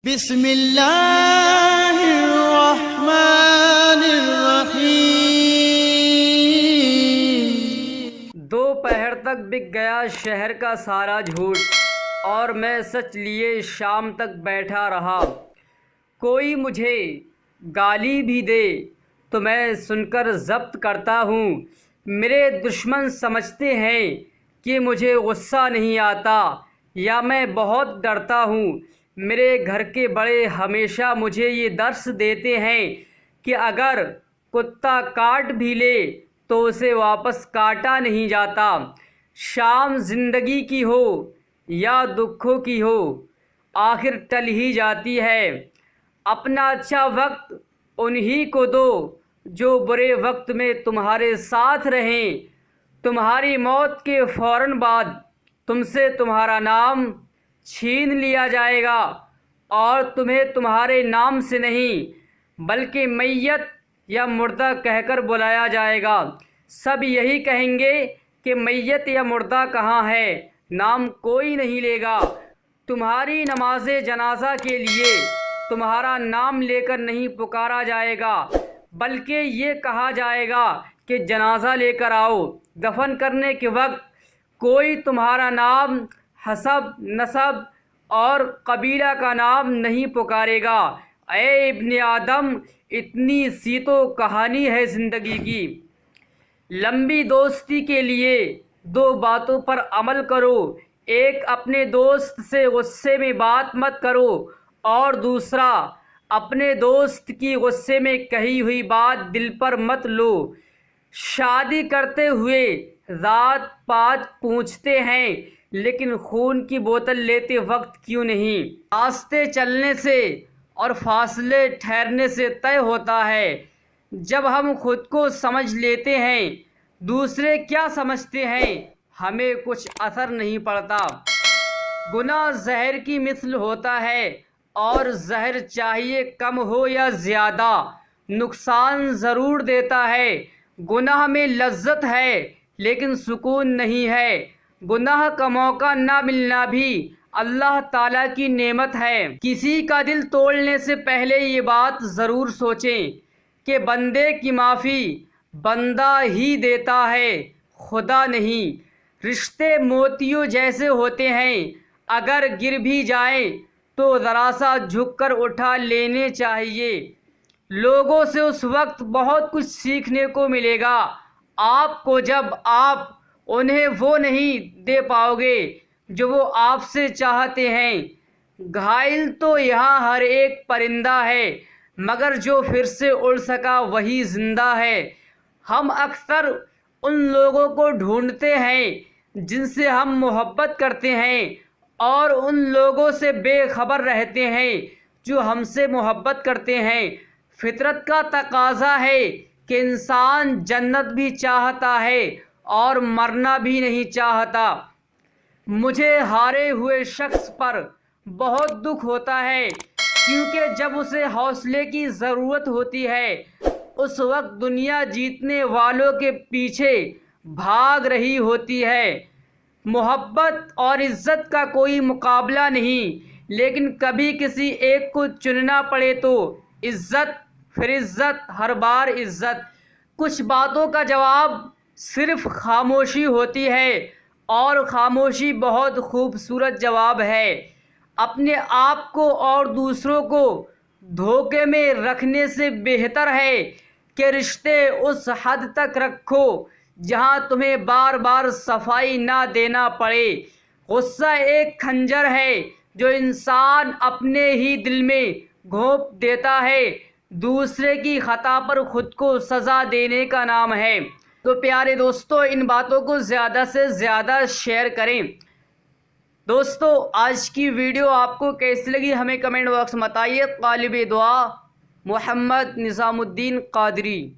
بسم اللہ الرحمن الرحیم۔ دوپہر تک بک گیا شہر کا سارا جھوٹ، اور میں سچ لیے شام تک بیٹھا رہا۔ کوئی مجھے گالی بھی دے تو میں سن کر ضبط کرتا ہوں۔ میرے دشمن سمجھتے ہیں کہ مجھے غصہ نہیں آتا یا میں بہت ڈرتا ہوں۔ میرے گھر کے بڑے ہمیشہ مجھے یہ درس دیتے ہیں کہ اگر کتا کاٹ بھی لے تو اسے واپس کاٹا نہیں جاتا۔ شام زندگی کی ہو یا دکھوں کی ہو، آخر ٹل ہی جاتی ہے۔ اپنا اچھا وقت انہی کو دو جو برے وقت میں تمہارے ساتھ رہیں۔ تمہاری موت کے فوراً بعد تم سے تمہارا نام چھین لیا جائے گا، اور تمہیں تمہارے نام سے نہیں بلکہ میت یا مردہ کہہ کر بلایا جائے گا۔ سب یہی کہیں گے کہ میت یا مردہ کہاں ہے، نام کوئی نہیں لے گا۔ تمہاری نماز جنازہ کے لیے تمہارا نام لے کر نہیں پکارا جائے گا، بلکہ یہ کہا جائے گا کہ جنازہ لے کر آؤ۔ دفن کرنے کے وقت کوئی تمہارا نام، حسب، نسب اور قبیلہ کا نام نہیں پکارے گا۔ اے ابن آدم، اتنی سی تو کہانی ہے زندگی کی۔ لمبی دوستی کے لیے دو باتوں پر عمل کرو۔ ایک، اپنے دوست سے غصے میں بات مت کرو، اور دوسرا، اپنے دوست کی غصے میں کہی ہوئی بات دل پر مت لو۔ شادی کرتے ہوئے ذات پات پوچھتے ہیں، لیکن خون کی بوتل لیتے وقت کیوں نہیں؟ راستے چلنے سے اور فاصلے ٹھہرنے سے طے ہوتا ہے۔ جب ہم خود کو سمجھ لیتے ہیں، دوسرے کیا سمجھتے ہیں ہمیں کچھ اثر نہیں پڑتا۔ گناہ زہر کی مثل ہوتا ہے، اور زہر چاہیے کم ہو یا زیادہ نقصان ضرور دیتا ہے۔ گناہ میں لذت ہے لیکن سکون نہیں ہے۔ گناہ کا موقع نہ ملنا بھی اللہ تعالیٰ کی نعمت ہے۔ کسی کا دل توڑنے سے پہلے یہ بات ضرور سوچیں کہ بندے کی معافی بندہ ہی دیتا ہے، خدا نہیں۔ رشتے موتیوں جیسے ہوتے ہیں، اگر گر بھی جائیں تو ذرا سا جھک کر اٹھا لینے چاہیے۔ لوگوں سے اس وقت بہت کچھ سیکھنے کو ملے گا آپ کو جب آپ انہیں وہ نہیں دے پاؤ گے جو وہ آپ سے چاہتے ہیں۔ گھائل تو یہاں ہر ایک پرندہ ہے، مگر جو پھر سے اڑ سکا وہی زندہ ہے۔ ہم اکثر ان لوگوں کو ڈھونڈتے ہیں جن سے ہم محبت کرتے ہیں، اور ان لوگوں سے بے خبر رہتے ہیں جو ہم سے محبت کرتے ہیں۔ فطرت کا تقاضا ہے کہ انسان جنت بھی چاہتا ہے اور مرنا بھی نہیں چاہتا۔ مجھے ہارے ہوئے شخص پر بہت دکھ ہوتا ہے، کیونکہ جب اسے حوصلے کی ضرورت ہوتی ہے اس وقت دنیا جیتنے والوں کے پیچھے بھاگ رہی ہوتی ہے۔ محبت اور عزت کا کوئی مقابلہ نہیں، لیکن کبھی کسی ایک کو چننا پڑے تو عزت، پھر عزت، ہر بار عزت۔ کچھ باتوں کا جواب صرف خاموشی ہوتی ہے، اور خاموشی بہت خوبصورت جواب ہے۔ اپنے آپ کو اور دوسروں کو دھوکے میں رکھنے سے بہتر ہے کہ رشتے اس حد تک رکھو جہاں تمہیں بار بار صفائی نہ دینا پڑے۔ غصہ ایک خنجر ہے جو انسان اپنے ہی دل میں گھونپ دیتا ہے، دوسرے کی خطا پر خود کو سزا دینے کا نام ہے۔ تو پیارے دوستو، ان باتوں کو زیادہ سے زیادہ شیئر کریں۔ دوستو، آج کی ویڈیو آپ کو کیسی لگی ہمیں کمنٹ باکس میں بتائیے۔ طالب دعا محمد نظام الدین قادری۔